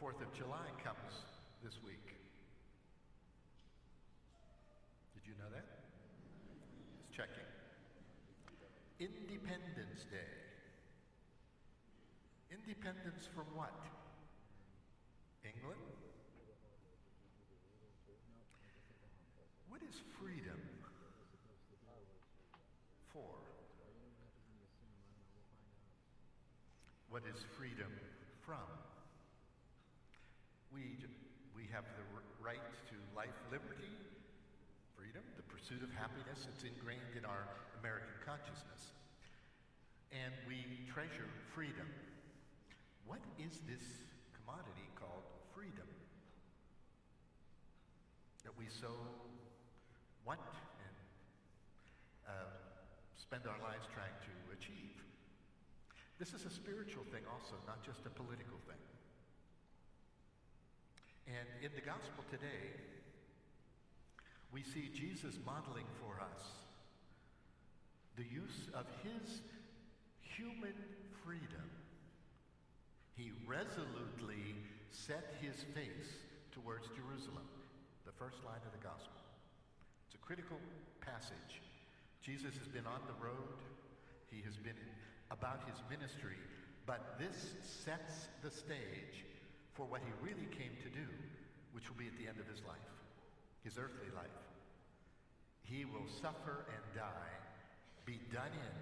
4th of July comes this week. Did you know that? Just checking. Independence Day. Independence from what? England? What is freedom for? What is freedom from? We have the right to life, liberty, freedom, the pursuit of happiness. It's ingrained in our American consciousness. And we treasure freedom. What is this commodity called freedom that we so want and spend our lives trying to achieve? This is a spiritual thing also, not just a political thing. And in the gospel today, we see Jesus modeling for us the use of his human freedom. He resolutely set his face towards Jerusalem, the first line of the gospel. It's a critical passage. Jesus has been on the road. He has been about his ministry, but this sets the stage for what he really came to do, which will be at the end of his life, his earthly life. He will suffer and die, be done in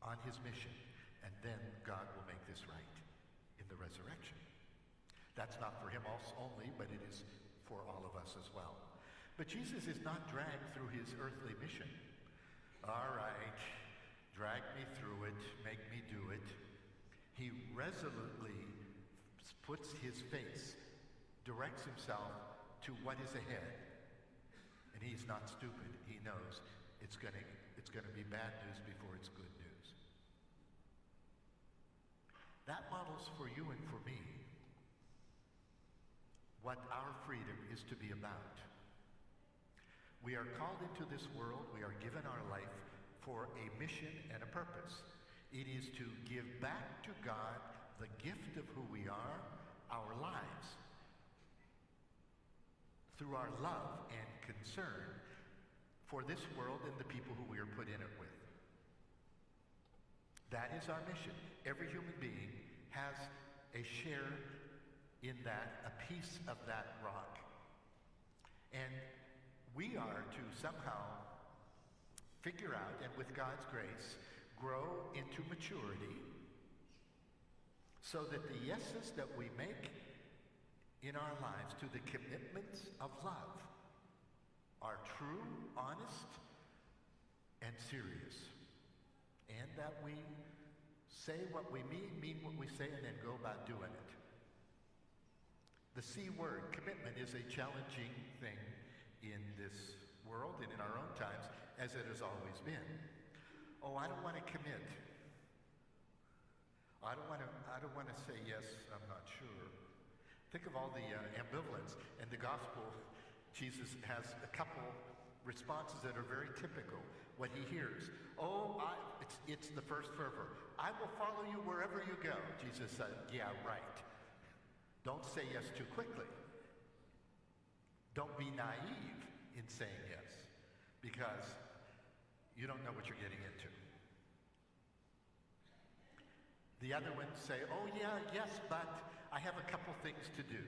on his mission, and then God will make this right in the resurrection. That's not for him only, but it is for all of us as well. But Jesus is not dragged through his earthly mission. All right, drag me through it, make me do it. He resolutely puts his face, directs himself to what is ahead. And he's not stupid. He knows it's going to be bad news before it's good news. That models for you and for me what our freedom is to be about. We are called into this world, we are given our life for a mission and a purpose. It is to give back to God the gift of who we are, our lives, through our love and concern for this world and the people who we are put in it with. That is our mission. Every human being has a share in that, a piece of that rock. And we are to somehow figure out, and with God's grace, grow into maturity so that the yeses that we make in our lives to the commitments of love are true, honest, and serious. And that we say what we mean what we say, and then go about doing it. The C word, commitment, is a challenging thing in this world and in our own times, as it has always been. Oh, I don't want to commit. I don't want to say yes, I'm not sure. Think of all the ambivalence. In the gospel, Jesus has a couple responses that are very typical. What he hears, it's the first fervor. I will follow you wherever you go. Jesus said, yeah, right. Don't say yes too quickly. Don't be naive in saying yes, because you don't know what you're getting into. The other ones say, oh yeah, yes, but I have a couple things to do.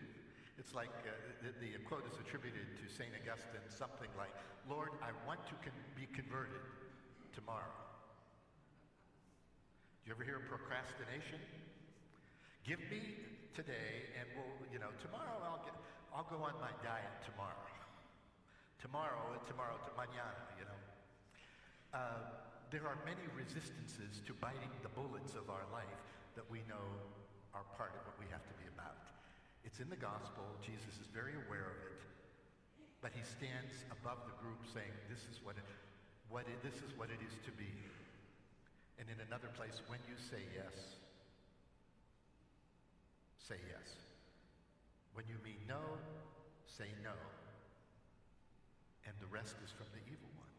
It's like the quote is attributed to St. Augustine, something like, Lord, I want to be converted tomorrow. Do you ever hear of procrastination? Give me today, and tomorrow I'll go on my diet tomorrow. Tomorrow, mañana, There are many resistances to biting the bullets of our life that we know are part of what we have to be about. It's in the gospel. Jesus is very aware of it, but he stands above the group saying, this is what it is to be. And in another place, when you say yes, say yes. When you mean no, say no. And the rest is from the evil one.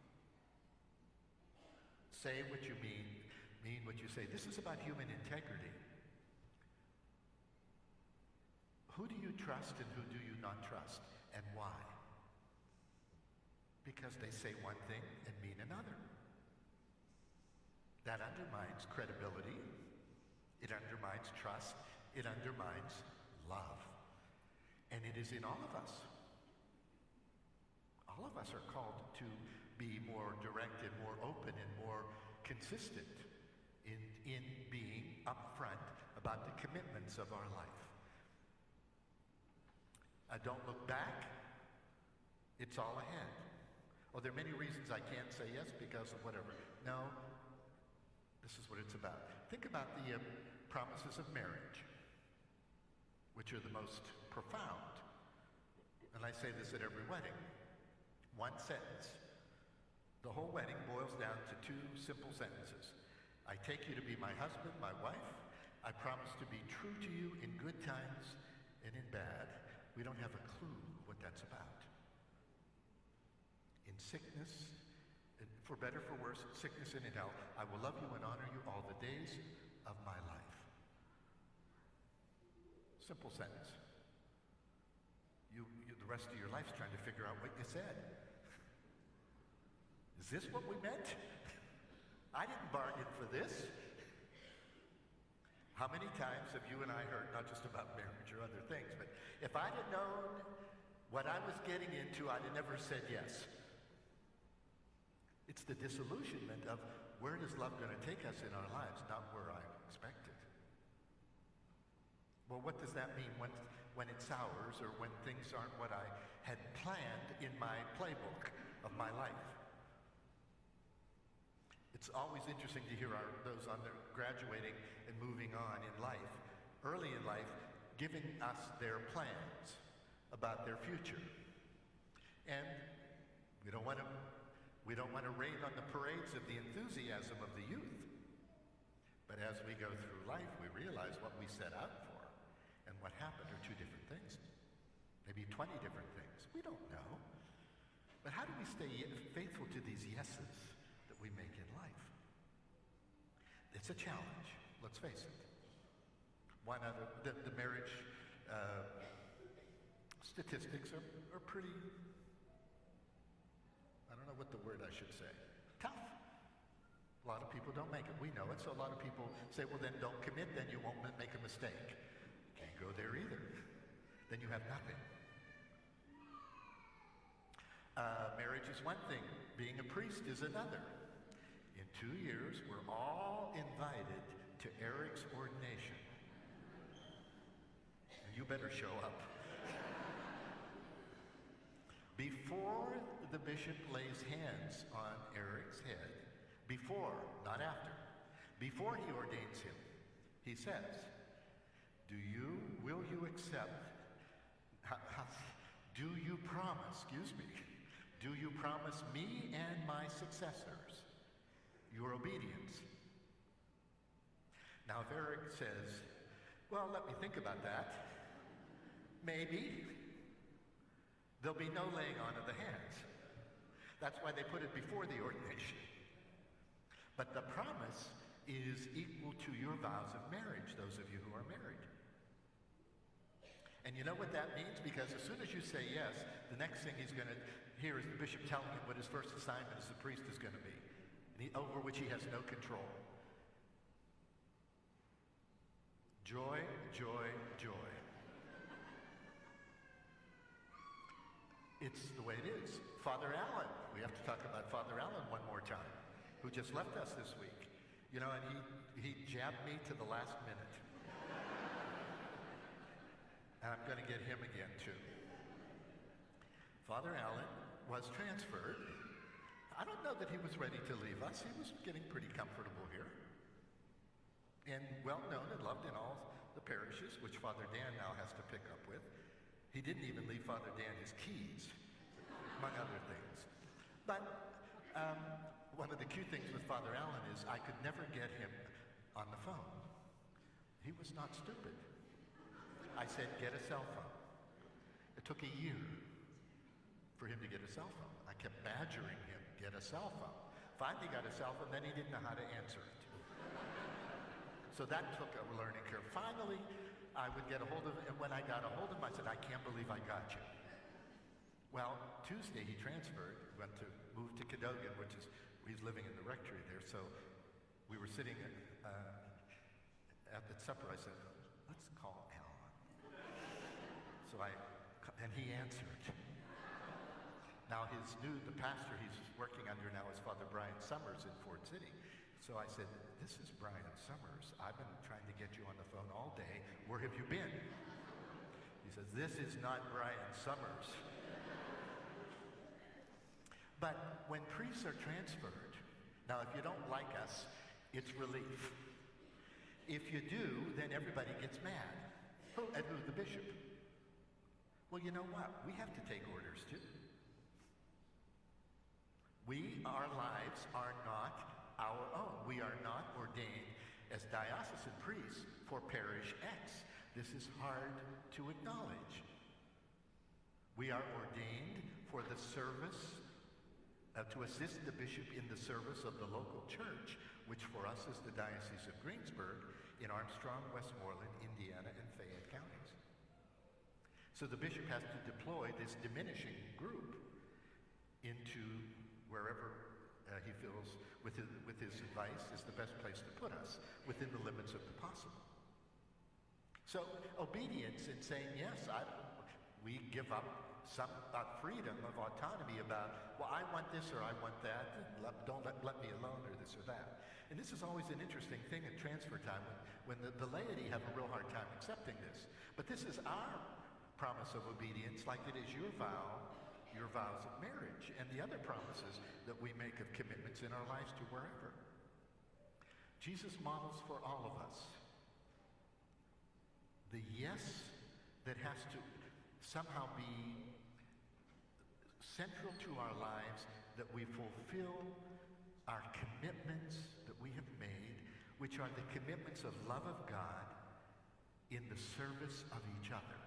Say what you mean what you say. This is about human integrity. Who do you trust and who do you not trust, and why? Because they say one thing and mean another. That undermines credibility. It undermines trust. It undermines love. And it is in all of us. All of us are called to be more direct and more open and more consistent in being upfront about the commitments of our life. Don't look back. It's all ahead. Oh, there are many reasons I can't say yes because of whatever. No, this is what it's about. Think about the promises of marriage, which are the most profound. And I say this at every wedding. One sentence. The whole wedding boils down to two simple sentences. I take you to be my husband, my wife. I promise to be true to you in good times and in bad. We don't have a clue what that's about. In sickness, for better, for worse, sickness and in health, I will love you and honor you all the days of my life. Simple sentence. You the rest of your life's trying to figure out what you said. Is this what we meant? I didn't bargain for this. How many times have you and I heard, not just about marriage or other things, but if I'd have known what I was getting into, I'd have never said yes. It's the disillusionment of where is love going to take us in our lives, not where I expected. Well, what does that mean when it sours or when things aren't what I had planned in my playbook of my life? It's always interesting to hear those on their graduating and moving on in life, early in life, giving us their plans about their future. And we don't want to rain on the parades of the enthusiasm of the youth. But as we go through life, we realize what we set out for and what happened are two different things. Maybe 20 different things. We don't know. But how do we stay faithful to these yeses that we make in life? It's a challenge, let's face it. The marriage statistics are pretty, I don't know what the word I should say, tough. A lot of people don't make it. We know it, so a lot of people say, well, then don't commit, then you won't make a mistake. Can't go there either. Then you have nothing. Marriage is one thing. Being a priest is another. In 2 years, we're all invited to Eric's ordination. And you better show up. Before the bishop lays hands on Eric's head, before, not after, before he ordains him, he says, will you accept, do you promise, do you promise me and my successors your obedience? Now, if Eric says, well, let me think about that, maybe, there'll be no laying on of the hands. That's why they put it before the ordination. But the promise is equal to your vows of marriage, those of you who are married. And you know what that means? Because as soon as you say yes, the next thing he's going to hear is the bishop telling him what his first assignment as a priest is going to be, over which he has no control. Joy, joy, joy. It's the way it is. Father Allen, we have to talk about Father Allen one more time, who just left us this week. You know, and he jabbed me to the last minute. And I'm going to get him again, too. Father Allen was transferred. I don't know that he was ready to leave us. He was getting pretty comfortable here. And well-known and loved in all the parishes, which Father Dan now has to pick up with. He didn't even leave Father Dan his keys, among other things. But one of the cute things with Father Allen is I could never get him on the phone. He was not stupid. I said, get a cell phone. It took a year for him to get a cell phone. I kept badgering him, get a cell phone. Finally got a cell phone, then he didn't know how to answer it. So that took a learning curve. Finally, I would get a hold of him, and when I got a hold of him, I said, I can't believe I got you. Well, Tuesday he transferred, moved to Cadogan, he's living in the rectory there, so we were sitting at the supper. I said, let's call Alan. And he answered. Now the pastor he's working under now is Father Brian Summers in Fort City. So I said, this is Brian Summers. I've been trying to get you on the phone all day. Where have you been? He says, this is not Brian Summers. But when priests are transferred, now if you don't like us, it's relief. If you do, then everybody gets mad. And who's the bishop? Well, you know what? We have to take orders too. Our lives are not our own. We are not ordained as diocesan priests for parish X. This is hard to acknowledge. We are ordained for the service, to assist the bishop in the service of the local church, which for us is the Diocese of Greensburg in Armstrong, Westmoreland, Indiana, and Fayette counties. So the bishop has to deploy this diminishing group into wherever he feels with his advice is the best place to put us within the limits of the possible. So obedience in saying yes, we give up some freedom of autonomy about, well, I want this or I want that, and don't let me alone or this or that. And this is always an interesting thing at transfer time when the laity have a real hard time accepting this. But this is our promise of obedience, like it is your vows of marriage, and the other promises that we make of commitments in our lives to wherever. Jesus models for all of us the yes that has to somehow be central to our lives, that we fulfill our commitments that we have made, which are the commitments of love of God in the service of each other.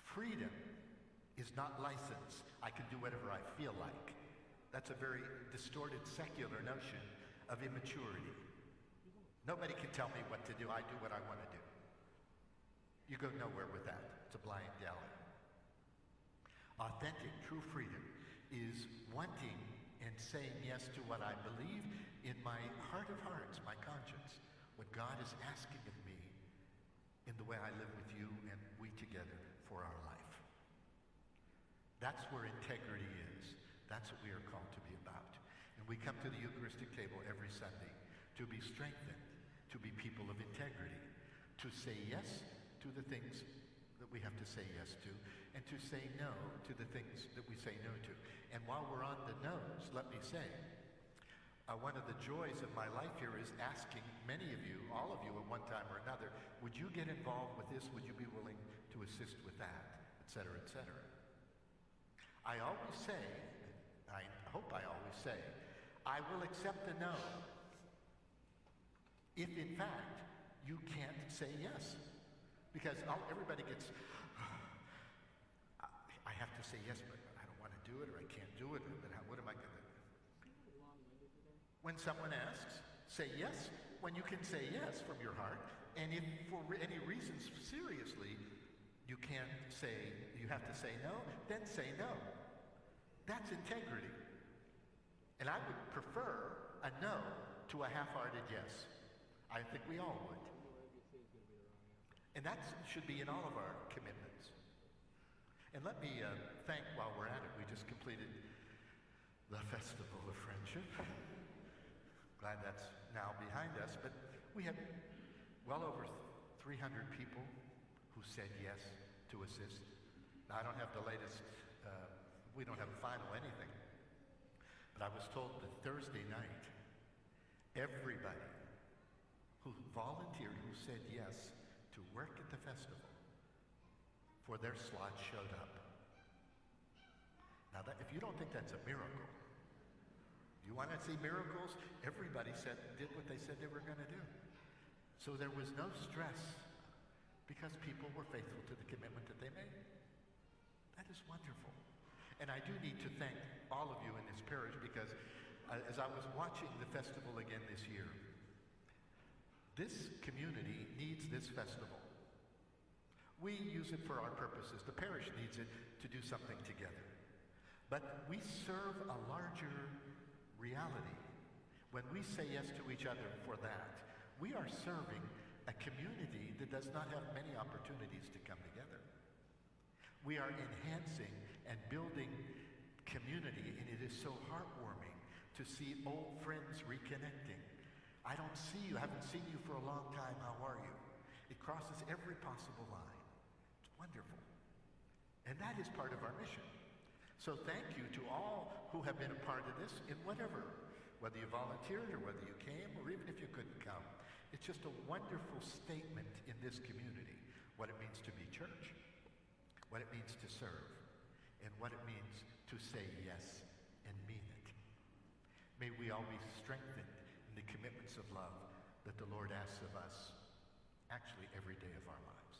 Freedom is not license. I can do whatever I feel like. That's a very distorted secular notion of immaturity. Nobody can tell me what to do. I do what I want to do. You go nowhere with that. It's a blind alley. Authentic, true freedom is wanting and saying yes to what I believe in my heart of hearts, my conscience, what God is asking of me in the way I live with you and we together for our life. That's where integrity is. That's what we are called to be about. And we come to the Eucharistic table every Sunday to be strengthened, to be people of integrity, to say yes to the things that we have to say yes to, and to say no to the things that we say no to. And while we're on the no's, let me say, one of the joys of my life here is asking many of you, all of you at one time or another, would you get involved with this? Would you be willing to assist with that? Et cetera, et cetera. I always say, I hope I always say, I will accept the no if in fact you can't say yes. Because everybody gets, I have to say yes, but I don't want to do it, or I can't do it, but what am I going to do? When someone asks, say yes when you can say yes from your heart, and if for any reasons seriously you can't say, you have to say no, then say no. That's integrity. And I would prefer a no to a half-hearted yes. I think we all would. And that should be in all of our commitments. And let me thank, while we're at it, we just completed the Festival of Friendship. Glad that's now behind us, but we had well over 300 people who said yes to assist. Now, I don't have the latest, we don't have a final anything, but I was told that Thursday night, everybody who volunteered, who said yes to work at the festival, for their slot showed up. Now, if you don't think that's a miracle, you want to see miracles? Everybody did what they said they were going to do. So there was no stress because people were faithful to the commitment that they made. That is wonderful. And I do need to thank all of you in this parish because as I was watching the festival again this year, This community needs this festival. We use it for our purposes. The parish needs it to do something together. But we serve a larger reality. When we say yes to each other for that, we are serving a community that does not have many opportunities to come together. We are enhancing and building community, and it is so heartwarming to see old friends reconnecting. I don't see you, haven't seen you for a long time, how are you? It crosses every possible line. It's wonderful. And that is part of our mission. So thank you to all who have been a part of this in whatever, whether you volunteered or whether you came or even if you couldn't come. It's just a wonderful statement in this community, what it means to be church, what it means to serve, and what it means to say yes and mean it. May we all be strengthened in the commitments of love that the Lord asks of us, actually every day of our lives.